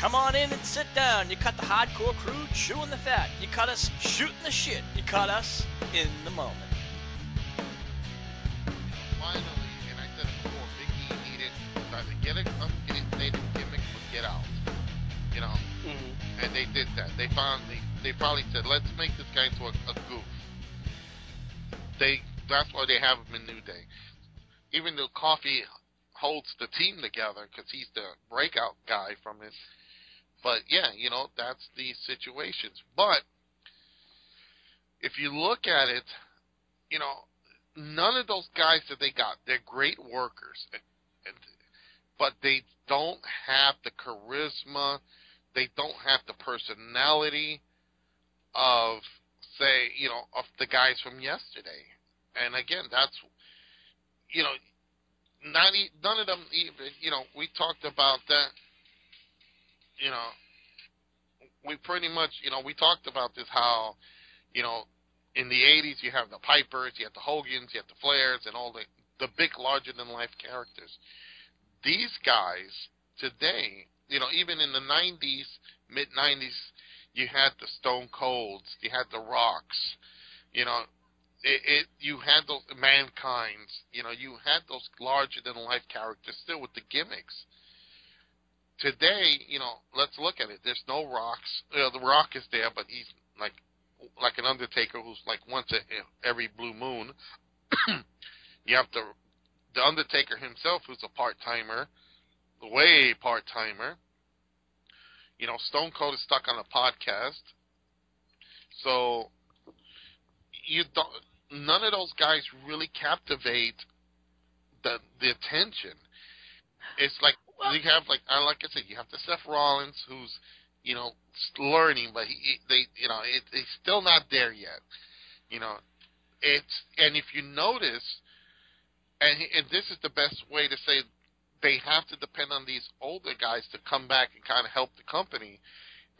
Come on in and sit down. You cut the hardcore crew chewing the fat. You cut us shooting the shit. You cut us in the moment. Finally, and I said it before, Big E needed to get a updated gimmick or get out. You know? Mm-hmm. And they did that. They probably said, let's make this guy into a goof. That's why they have him in New Day. Even though Coffee holds the team together because he's the breakout guy from this. But, yeah, you know, that's the situations. But if you look at it, you know, none of those guys that they got, they're great workers. But they don't have the charisma. They don't have the personality of, say, you know, of the guys from yesterday. And, again, that's, you know, none of them even, you know, we talked about that. You know, we pretty much, you know, we talked about this, how, you know, in the 80s you have the Pipers, you have the Hogans, you have the Flairs, and all the big larger-than-life characters. These guys today, you know, even in the 90s, mid-90s, you had the Stone Colds, you had the Rocks, you know, you had those Mankind's, you know, you had those larger-than-life characters still with the gimmicks. Today, you know, let's look at it. There's no Rocks. The Rock is there, but he's like an Undertaker who's like once every blue moon. You have the Undertaker himself, who's a part-timer, way part-timer. You know, Stone Cold is stuck on a podcast. So none of those guys really captivate the attention. It's like, you have, like I said, you have the Seth Rollins, who's, you know, learning, but he's still not there yet. You know, and if you notice, and this is the best way to say, they have to depend on these older guys to come back and kind of help the company,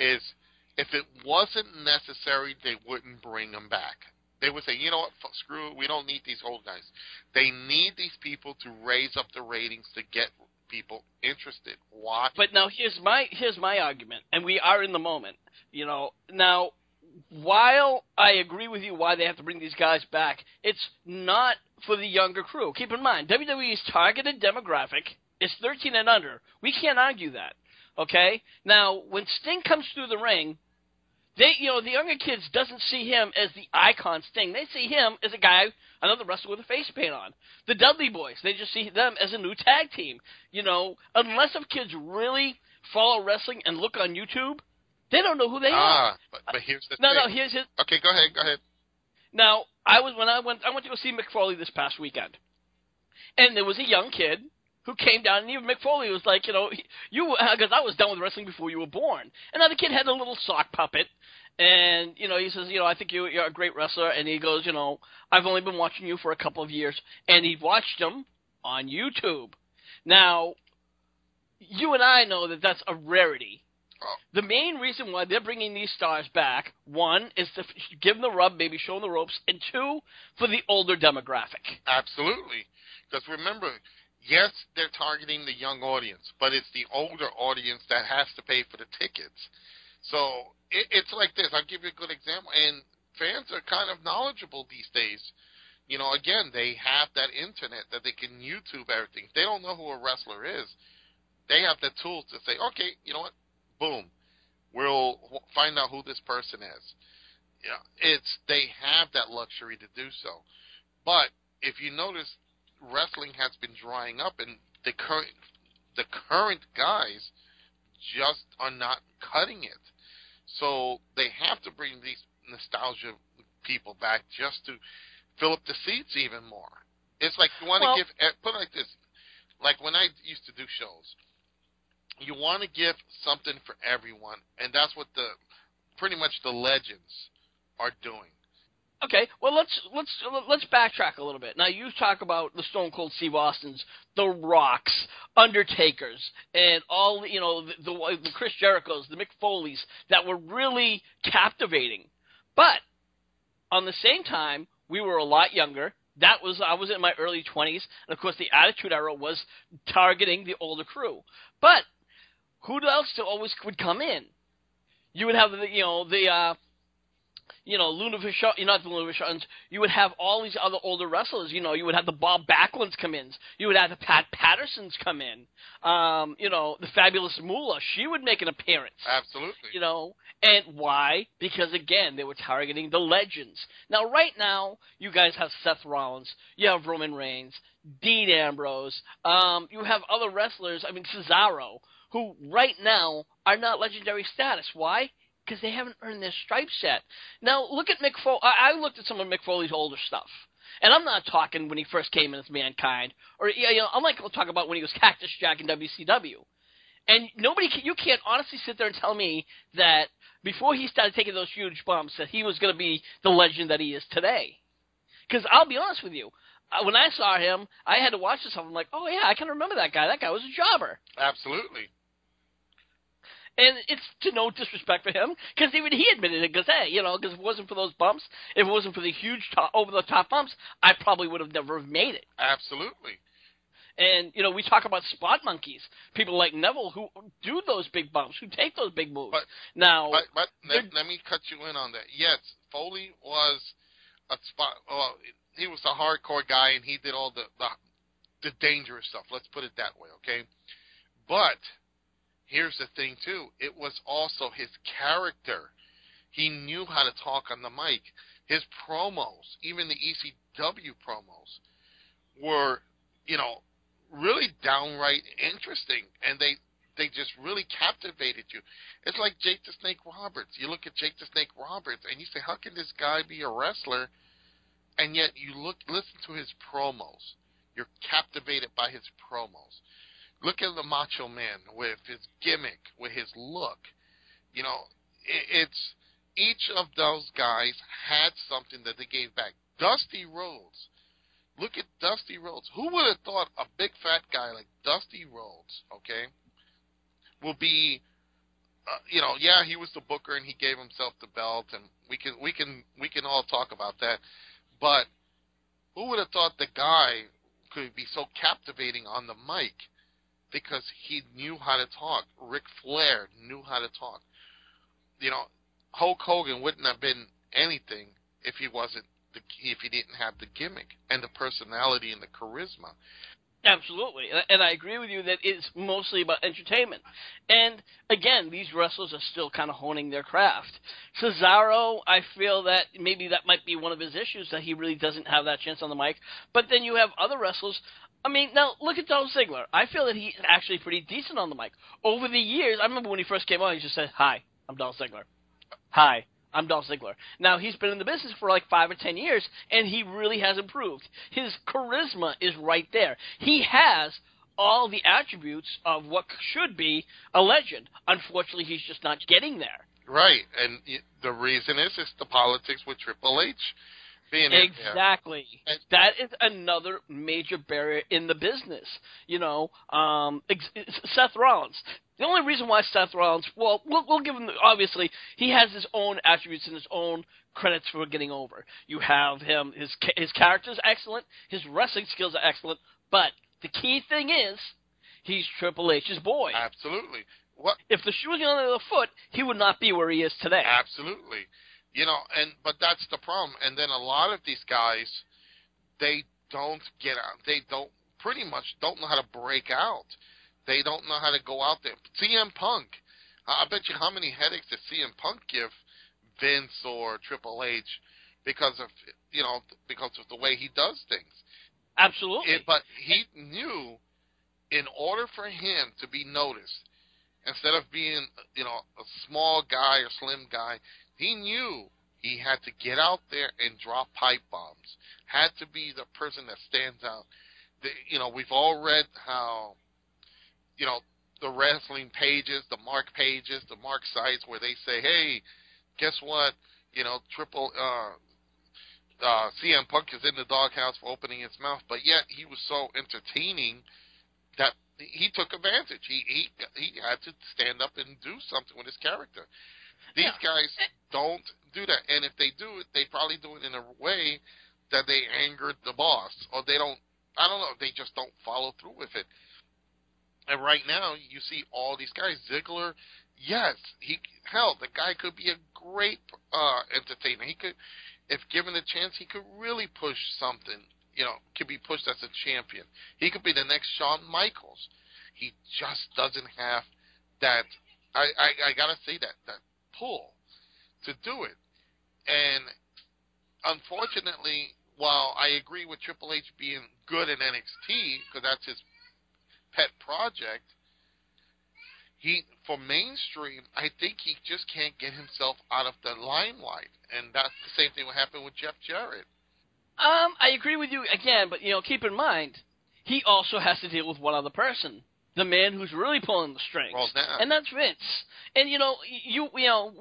is if it wasn't necessary, they wouldn't bring them back. They would say, you know what, screw it, we don't need these old guys. They need these people to raise up the ratings to get people interested. Why? But now here's my argument, and we are in the moment. You know, now while I agree with you why they have to bring these guys back, it's not for the younger crew. Keep in mind, WWE's targeted demographic is 13 and under. We can't argue that. Okay? Now, when Sting comes through the ring, the younger kids doesn't see him as the icon Sting. They see him as a guy, another wrestler with a face paint on. The Dudley Boys, they just see them as a new tag team. You know, unless if kids really follow wrestling and look on YouTube, they don't know who they are. But here's the thing. No, here's his. Okay, go ahead. Now, I went to go see Mick Foley this past weekend, and there was a young kid who came down, and even Mick Foley was like, you know, because I was done with wrestling before you were born. And now the kid had a little sock puppet, and, you know, he says, you know, I think you're a great wrestler, and he goes, you know, I've only been watching you for a couple of years, and he watched him on YouTube. Now, you and I know that that's a rarity. The main reason why they're bringing these stars back, one, is to give them the rub, maybe show them the ropes, and two, for the older demographic. Absolutely. Because remember, yes, they're targeting the young audience, but it's the older audience that has to pay for the tickets. So it's like this. I'll give you a good example. And fans are kind of knowledgeable these days. You know, again, they have that internet that they can YouTube everything. If they don't know who a wrestler is, they have the tools to say, okay, you know what? Boom. We'll find out who this person is. You know, they have that luxury to do so. But if you notice, wrestling has been drying up, and the current guys just are not cutting it. So they have to bring these nostalgia people back just to fill up the seats even more. It's like you want to put it like this, like when I used to do shows, you want to give something for everyone, and that's what pretty much the legends are doing. Okay, well let's backtrack a little bit. Now you talk about the Stone Cold Steve Austins, the Rocks, Undertakers, and all the Chris Jerichos, the Mick Foleys that were really captivating. But on the same time, we were a lot younger. I was in my early 20s, and of course the Attitude Era was targeting the older crew. But who else always would come in? You would have Luna Vachon, not the Luna Vachons, you would have all these other older wrestlers. You would have the Bob Backlunds come in. You would have the Pat Pattersons come in. The Fabulous Moolah, she would make an appearance. Absolutely. And why? Because, again, they were targeting the legends. Now, right now, you guys have Seth Rollins. You have Roman Reigns, Dean Ambrose. You have other wrestlers, Cesaro, who right now are not legendary status. Why? Because they haven't earned their stripes yet. Now, look at Mick Foley. I looked at some of Mick Foley's older stuff. And I'm not talking when he first came in as Mankind. Or, I'm not going to talk about when he was Cactus Jack in WCW. And you can't honestly sit there and tell me that before he started taking those huge bumps that he was going to be the legend that he is today. Because I'll be honest with you. When I saw him, I had to watch this stuff. I'm like, oh, yeah, I can remember that guy. That guy was a jobber. Absolutely. And it's to no disrespect for him, because even he admitted it, because, hey, because if it wasn't for those bumps, if it wasn't for the huge over-the-top bumps, I probably would have never made it. Absolutely. And, we talk about spot monkeys, people like Neville who do those big bumps, who take those big moves. But let me cut you in on that. Yes, Foley was a spot. Well, he was a hardcore guy, and he did all the dangerous stuff. Let's put it that way, okay? But here's the thing, too. It was also his character. He knew how to talk on the mic. His promos, even the ECW promos, were, really downright interesting, and they just really captivated you. It's like Jake the Snake Roberts. You look at Jake the Snake Roberts, and you say, how can this guy be a wrestler? And yet you listen to his promos. You're captivated by his promos. Look at the Macho Man with his gimmick, with his look. It's each of those guys had something that they gave back. Dusty Rhodes. Look at Dusty Rhodes. Who would have thought a big fat guy like Dusty Rhodes, okay, will be, yeah, he was the booker and he gave himself the belt, and we can all talk about that. But who would have thought the guy could be so captivating on the mic? Because he knew how to talk. Ric Flair knew how to talk. Hulk Hogan wouldn't have been anything if he didn't have the gimmick and the personality and the charisma. Absolutely, and I agree with you that it's mostly about entertainment. And again, these wrestlers are still kind of honing their craft. Cesaro, I feel that maybe that might be one of his issues, that he really doesn't have that chance on the mic. But then you have other wrestlers. Now, look at Dolph Ziggler. I feel that he's actually pretty decent on the mic. Over the years, I remember when he first came on, he just said, hi, I'm Dolph Ziggler. Hi, I'm Dolph Ziggler. Now, he's been in the business for like 5 or 10 years, and he really has improved. His charisma is right there. He has all the attributes of what should be a legend. Unfortunately, he's just not getting there. Right, and the reason is the politics with Triple H. Exactly. That is another major barrier in the business. Seth Rollins. The only reason why Seth Rollins, well, we'll give him, obviously, he has his own attributes and his own credits for getting over. You have him, his character's excellent, his wrestling skills are excellent, but the key thing is, he's Triple H's boy. Absolutely. If the shoe was on the other foot, he would not be where he is today. Absolutely. But that's the problem. And then a lot of these guys, they don't get out. They pretty much don't know how to break out. They don't know how to go out there. CM Punk, I bet you how many headaches did CM Punk give Vince or Triple H because of the way he does things. Absolutely. But he knew, in order for him to be noticed, instead of being a small guy or slim guy, he knew he had to get out there and drop pipe bombs. Had to be the person that stands out. We've all read how, the wrestling pages, the Mark pages, the Mark sites where they say, hey, guess what? CM Punk is in the doghouse for opening his mouth, but yet he was so entertaining that he took advantage. He had to stand up and do something with his character. These guys don't do that, and if they do it, they probably do it in a way that they angered the boss, or they don't. I don't know. They just don't follow through with it. And right now, you see all these guys. Ziggler, yes, the guy could be a great entertainer. He could, if given a chance, he could really push something. Could be pushed as a champion. He could be the next Shawn Michaels. He just doesn't have that. I gotta say that pull to do it. And unfortunately, while I agree with Triple H being good in NXT because that's his pet project, for mainstream, I think he just can't get himself out of the limelight, and that's the same thing what happened with Jeff Jarrett. I agree with you again, but keep in mind, he also has to deal with one other person, the man who's really pulling the strings, and that's Vince. And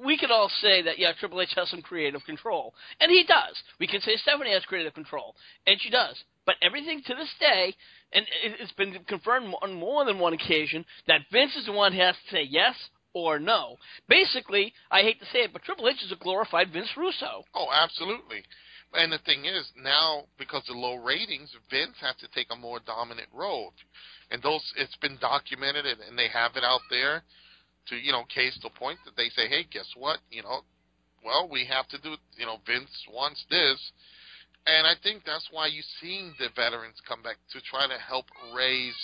we could all say that Triple H has some creative control, and he does. We can say Stephanie has creative control, and she does. But everything to this day, and it's been confirmed on more than one occasion, that Vince is the one who has to say yes or no. Basically, I hate to say it, but Triple H is a glorified Vince Russo. Oh, absolutely. And the thing is, now, because of low ratings, Vince has to take a more dominant role. And it's been documented, and they have it out there to, case the point that they say, hey, guess what? We have to do, Vince wants this. And I think that's why you're seeing the veterans come back to try to help raise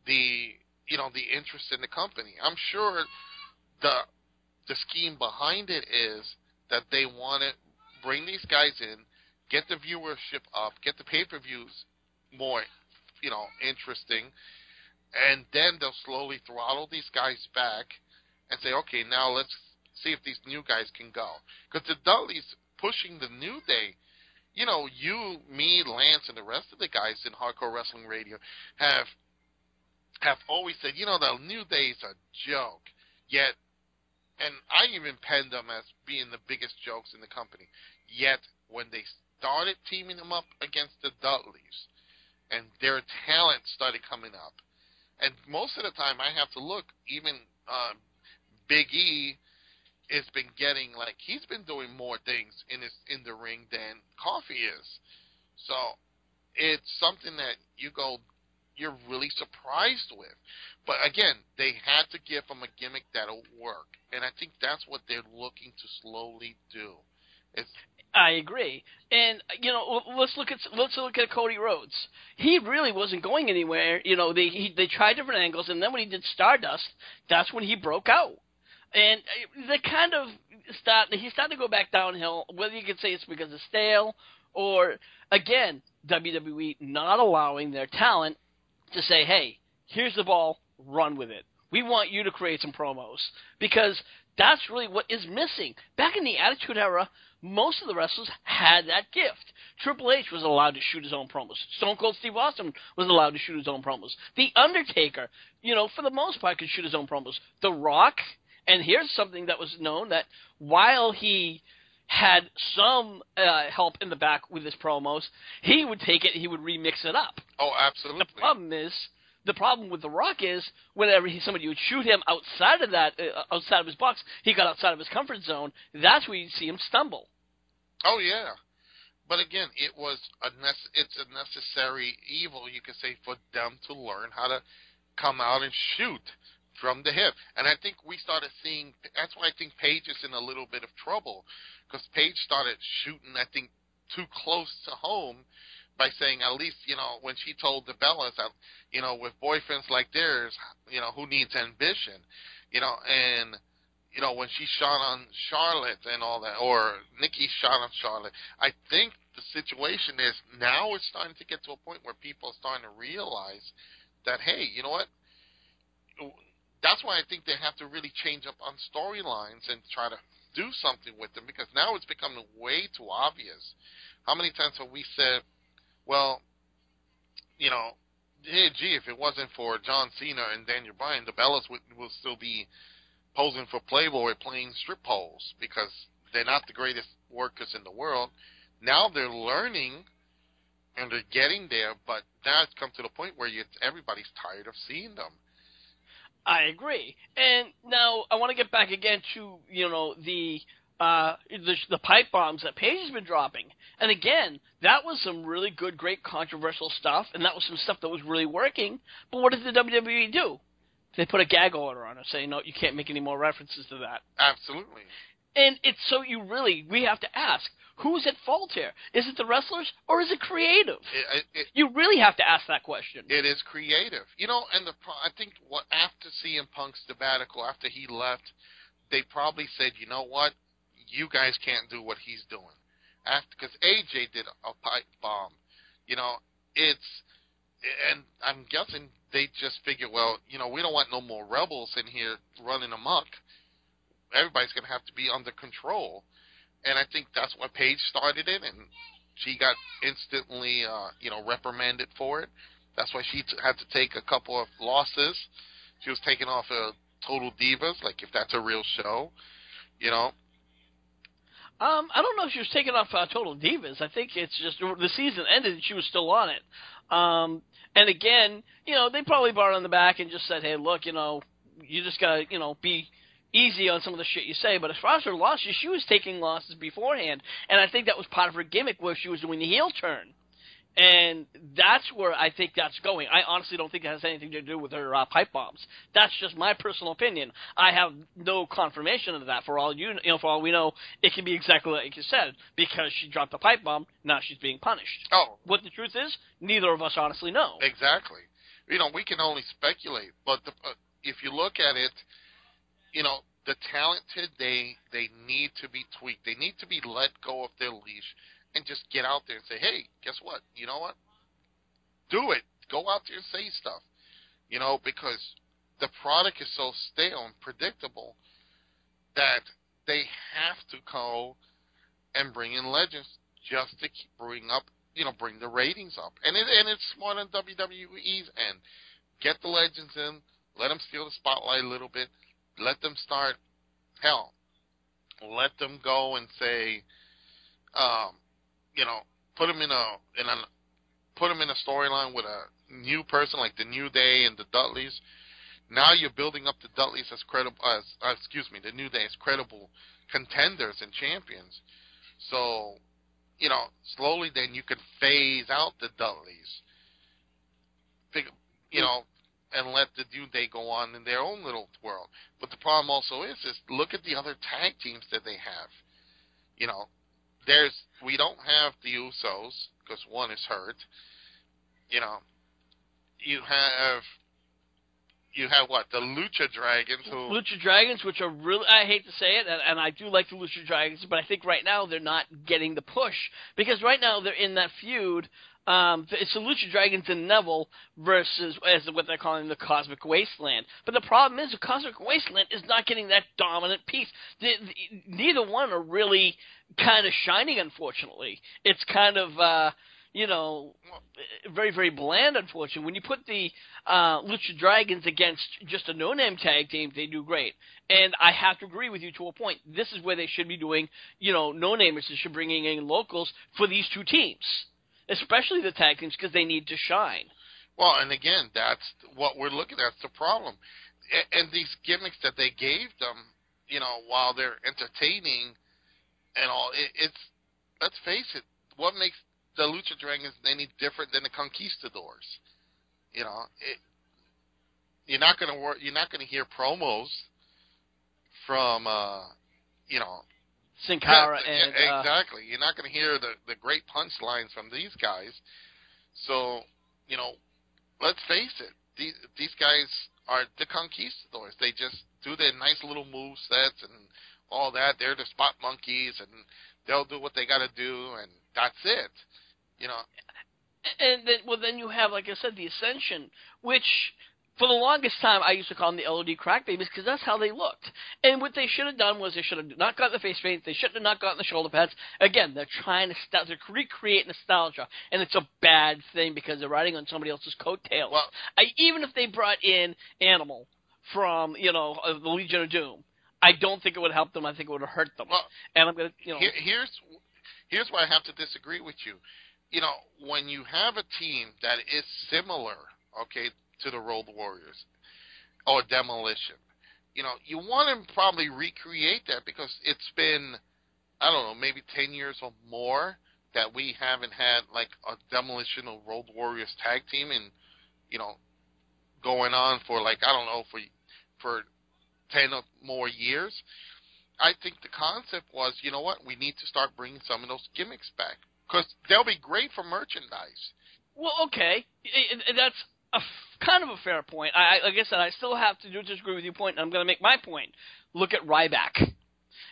the interest in the company. I'm sure the scheme behind it is that they want to bring these guys in, get the viewership up, get the pay-per-views more, interesting, and then they'll slowly throttle these guys back and say, okay, now let's see if these new guys can go. Because the Dudleys pushing the New Day, you, me, Lance, and the rest of the guys in Hardcore Wrestling Radio have always said, the New Day's a joke. Yet, and I even penned them as being the biggest jokes in the company. Yet, when they started teaming them up against the Dudleys, and their talent started coming up, and most of the time I have to look, even Big E has been getting, he's been doing more things in the ring than Coffee is. So it's something that you're really surprised with. But again, they had to give him a gimmick that'll work, and I think that's what they're looking to slowly do. I agree, and let's look at Cody Rhodes. He really wasn't going anywhere. They tried different angles, and then when he did Stardust, that's when he broke out. And they kind of he's starting to go back downhill, whether you could say it's because it's stale or, again, WWE not allowing their talent to say, hey, here's the ball, run with it. We want you to create some promos, because that's really what is missing. Back in the Attitude Era, most of the wrestlers had that gift. Triple H was allowed to shoot his own promos. Stone Cold Steve Austin was allowed to shoot his own promos. The Undertaker, for the most part, could shoot his own promos. The Rock, and here's something that was known, that while he had some help in the back with his promos, he would take it and he would remix it up. Oh, absolutely. The problem with The Rock is whenever somebody would shoot him outside of his box, he got outside of his comfort zone. That's where you see him stumble. Oh yeah, but again, it's a necessary evil, you could say, for them to learn how to come out and shoot from the hip. And I think we started seeing. That's why I think Paige is in a little bit of trouble, because Paige started shooting, I think, too close to home. By saying, at least, when she told the Bellas that, with boyfriends like theirs, who needs ambition, and, when she shot on Charlotte and all that, or Nikki shot on Charlotte, I think the situation is now it's starting to get to a point where people are starting to realize that, hey, you know what? That's why I think they have to really change up on storylines and try to do something with them, because now it's becoming way too obvious. How many times have we said, well, hey, gee, if it wasn't for John Cena and Daniel Bryan, the Bellas will still be posing for Playboy playing strip poles, because they're not the greatest workers in the world. Now they're learning and they're getting there, but now it's come to the point where everybody's tired of seeing them. I agree. And now I want to get back again to, the pipe bombs that Paige has been dropping. And again, that was some really good, great controversial stuff, and that was some stuff that was really working. But what did the WWE do? They put a gag order on her saying, no, you can't make any more references to that. Absolutely. And it's so we have to ask, who's at fault here? Is it the wrestlers or is it creative? You really have to ask that question. It is creative. And I think after CM Punk's sabbatical, after he left, they probably said, you know what? You guys can't do what he's doing. Because AJ did a pipe bomb. And I'm guessing they just figured, well, we don't want no more rebels in here running amok. Everybody's going to have to be under control. And I think that's why Paige started it, and she got instantly, reprimanded for it. That's why she had to take a couple of losses. She was taken off of Total Divas, like if that's a real show, I don't know if she was taken off Total Divas. I think it's just the season ended and she was still on it. And again, they probably brought her on the back and just said, hey, look, you just got to, be easy on some of the shit you say. But as far as her losses, she was taking losses beforehand. And I think that was part of her gimmick where she was doing the heel turn. And that's where I think that's going. I honestly don't think it has anything to do with her pipe bombs. That's just my personal opinion. I have no confirmation of that. For all for all we know, it can be exactly like you said. Because she dropped a pipe bomb, now she's being punished. Oh, what the truth is, neither of us honestly know. Exactly. We can only speculate. But if you look at it, the talented they need to be tweaked. They need to be let go of their leash. And just get out there and say, hey, guess what? You know what? Do it. Go out there and say stuff. Because the product is so stale and predictable that they have to go and bring in legends just to bring the ratings up. And it's smart on WWE's end. Get the legends in. Let them steal the spotlight a little bit. Let them start. Hell, let them go and say, put them in a storyline with a new person like the New Day and the Dudleys. Now you're building up the Dudleys as the New Day as credible contenders and champions. So, slowly then you can phase out the Dudleys. And let the New Day go on in their own little world. But the problem also is look at the other tag teams that they have. We don't have the Usos because one is hurt. You have what, the Lucha Dragons, which are really, I hate to say it, and I do like the Lucha Dragons, but I think right now they're not getting the push because right now they're in that feud. It's the Lucha Dragons and Neville versus what they're calling the Cosmic Wasteland. But the problem is the Cosmic Wasteland is not getting that dominant piece. Neither one are really kind of shining, unfortunately. It's kind of, very, very bland, unfortunately. When you put the Lucha Dragons against just a no-name tag team, they do great. And I have to agree with you to a point. This is where they should be doing, no-namers. They should be bringing in locals for these two teams. Especially the tag teams, because they need to shine. Well, and again, that's what we're looking at. That's the problem. And these gimmicks that they gave them, while they're entertaining and all, it's let's face it, what makes the Lucha Dragons any different than the Conquistadors? You're not gonna hear promos from, Sin Cara and exactly. You're not going to hear the great punchlines from these guys. So, let's face it. These guys are the Conquistadors. They just do their nice little move sets and all that. They're the spot monkeys, and they'll do what they got to do, and that's it. And then you have, like I said, the Ascension, which for the longest time, I used to call them the LOD crack babies because that's how they looked. And what they should have done was they should have not gotten the face paint. They should have not gotten the shoulder pads. Again, they're trying to recreate nostalgia, and it's a bad thing because they're riding on somebody else's coattails. Well, even if they brought in Animal from, the Legion of Doom, I don't think it would help them. I think it would have hurt them. Well, and I'm going to, Here's where I have to disagree with you. When you have a team that is similar, to the Road Warriors or Demolition, you want to probably recreate that because it's been, I don't know, maybe 10 years or more that we haven't had like a Demolition or Road Warriors tag team and, going on for like, I don't know, for 10 or more years. I think the concept was, you know what, we need to start bringing some of those gimmicks back because they'll be great for merchandise. Well, okay, that's kind of a fair point. Like I said, I still have to disagree with your point, and I'm going to make my point. Look at Ryback.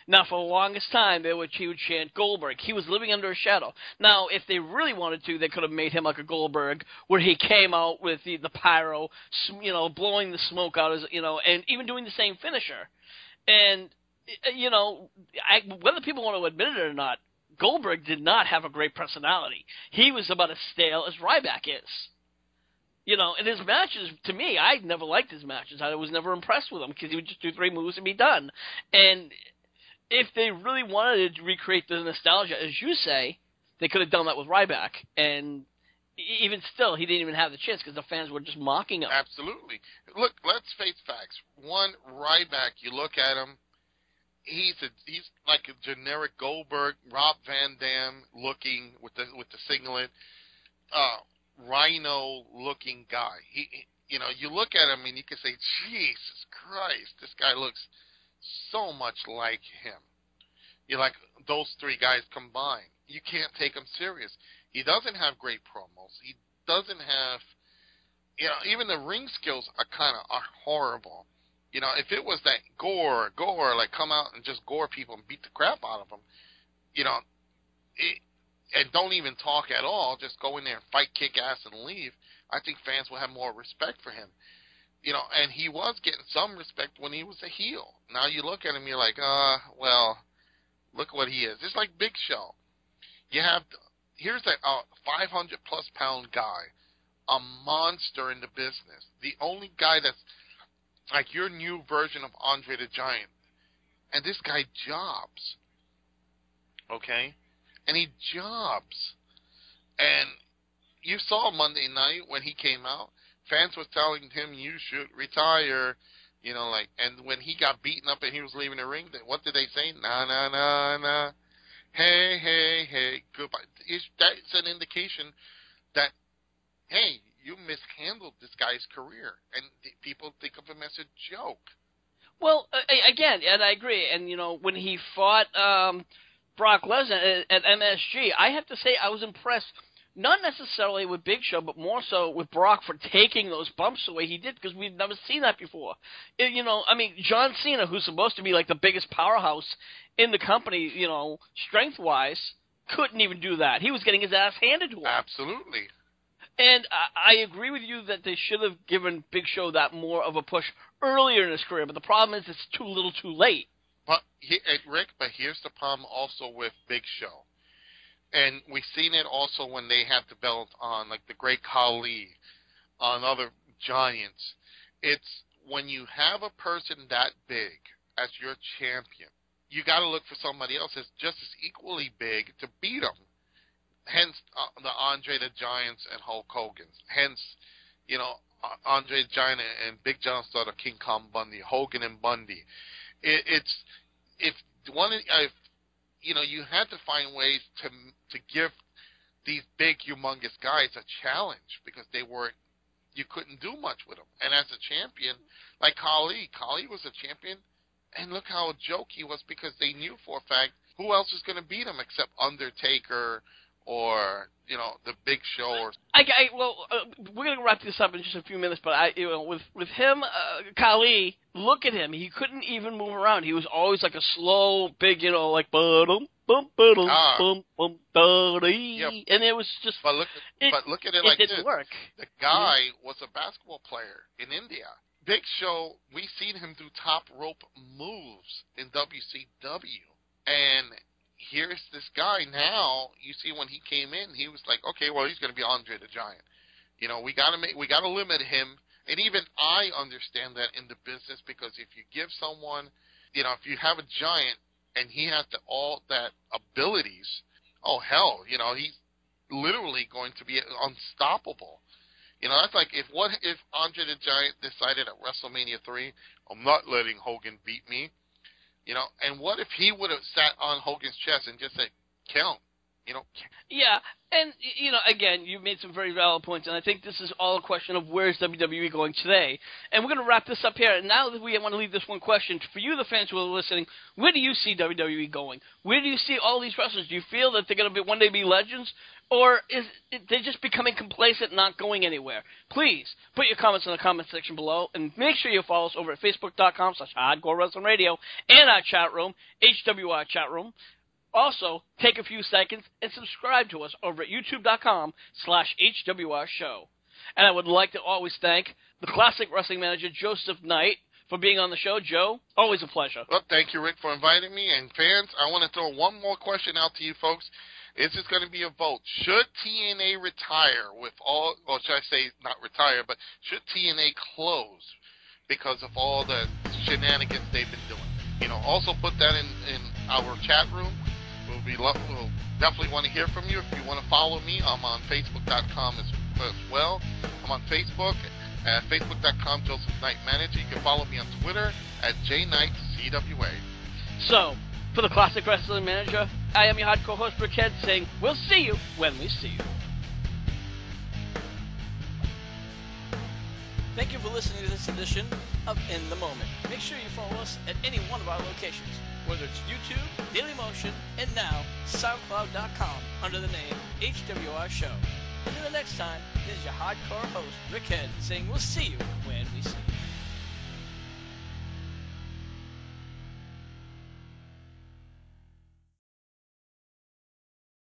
Now, for the longest time, he would chant Goldberg. He was living under a shadow. Now, if they really wanted to, they could have made him like a Goldberg, where he came out with the pyro, blowing the smoke out, and even doing the same finisher. And, whether people want to admit it or not, Goldberg did not have a great personality. He was about as stale as Ryback is. And his matches, to me, I never liked his matches. I was never impressed with him because he would just do 3 moves and be done. And if they really wanted to recreate the nostalgia, as you say, they could have done that with Ryback. And even still, he didn't even have the chance because the fans were just mocking him. Absolutely. Look, let's face facts. One, Ryback, you look at him, he's like a generic Goldberg, Rob Van Dam looking with the singlet, Rhino-looking guy. You look at him and you can say, Jesus Christ, this guy looks so much like him. You're like, those 3 guys combined. You can't take him serious. He doesn't have great promos. He doesn't have, even the ring skills are horrible. If it was that gore, like come out and just gore people and beat the crap out of them, and don't even talk at all, just go in there and fight, kick ass, and leave, I think fans will have more respect for him. And he was getting some respect when he was a heel. Now you look at him, you're like, well, look what he is. It's like Big Show. Here's a 500-plus pound guy, a monster in the business. The only guy that's like your new version of Andre the Giant. And this guy jobs. Okay? And he jobs. And you saw Monday night when he came out, fans was telling him, you should retire, and when he got beaten up and he was leaving the ring, what did they say? Nah. Hey, goodbye. That's an indication that, hey, you mishandled this guy's career, and people think of him as a joke. Well, again, and I agree, and, when he fought Brock Lesnar at MSG, I have to say I was impressed. Not necessarily with Big Show, but more so with Brock for taking those bumps the way he did, because we've never seen that before. John Cena, who's supposed to be like the biggest powerhouse in the company, strength-wise, couldn't even do that. He was getting his ass handed to him. Absolutely. And I agree with you that they should have given Big Show that more of a push earlier in his career, but the problem is it's too little too late. But here's the problem also with Big Show. And we've seen it also when they had the belt on, like the Great Khali, on other giants. It's when you have a person that big as your champion, you got to look for somebody else that's just as equally big to beat them. Hence, the Andre the Giants and Hulk Hogan's. Hence, Andre the Giant and Big John Studd or King Kong Bundy, Hogan and Bundy. You had to find ways to give these big, humongous guys a challenge because you couldn't do much with them. And as a champion, like Khali was a champion, and look how a joke he was because they knew for a fact who else was going to beat him except Undertaker or the Big Show. We're going to wrap this up in just a few minutes, but with him, Khali, look at him. He couldn't even move around. He was always like a slow, big, like ba-dum, bum, ba-dum, bum, bum, ba-dee. Yep. And it was just. But look at it like this. It didn't work. The guy was a basketball player in India. Big Show, we've seen him do top rope moves in WCW, and here's this guy now. You see, when he came in, he was like, okay, well, he's going to be Andre the Giant. We got to limit him. And even I understand that in the business because if you give someone, if you have a giant and he has all that abilities, oh hell, he's literally going to be unstoppable. That's like if Andre the Giant decided at WrestleMania 3, I'm not letting Hogan beat me. And what if he would have sat on Hogan's chest and just said, count, Yeah, and, again, you made some very valid points, and I think this is all a question of where's WWE going today. And we're going to wrap this up here. And now that we want to leave this one question, for you, the fans who are listening, where do you see WWE going? Where do you see all these wrestlers? Do you feel that they're going to one day be legends? Or is they're just becoming complacent, not going anywhere? Please, put your comments in the comment section below, and make sure you follow us over at Facebook.com/HardcoreWrestlingRadio and our chat room, HWR chat room. Also, take a few seconds and subscribe to us over at youtube.com/HWR show. And I would like to always thank the classic wrestling manager, Joseph Knight, for being on the show. Joe, always a pleasure. Well, thank you, Rick, for inviting me. And fans, I want to throw one more question out to you folks. Is this going to be a vote? Should TNA retire with all, or should I say not retire, but should TNA close because of all the shenanigans they've been doing? Also put that in our chat room. We'll definitely want to hear from you. If you want to follow me, I'm on Facebook.com as well. I'm on Facebook at Facebook.com Joseph Knight Manager. You can follow me on Twitter at JKnightCWA. So, for the Classic Wrestling Manager, I am your hardcore host, Rick Head, saying we'll see you when we see you. Thank you for listening to this edition of In the Moment. Make sure you follow us at any one of our locations, whether it's YouTube, Dailymotion, and now SoundCloud.com under the name HWR Show. Until the next time, this is your hardcore host, Rick Head, saying we'll see you when we see you.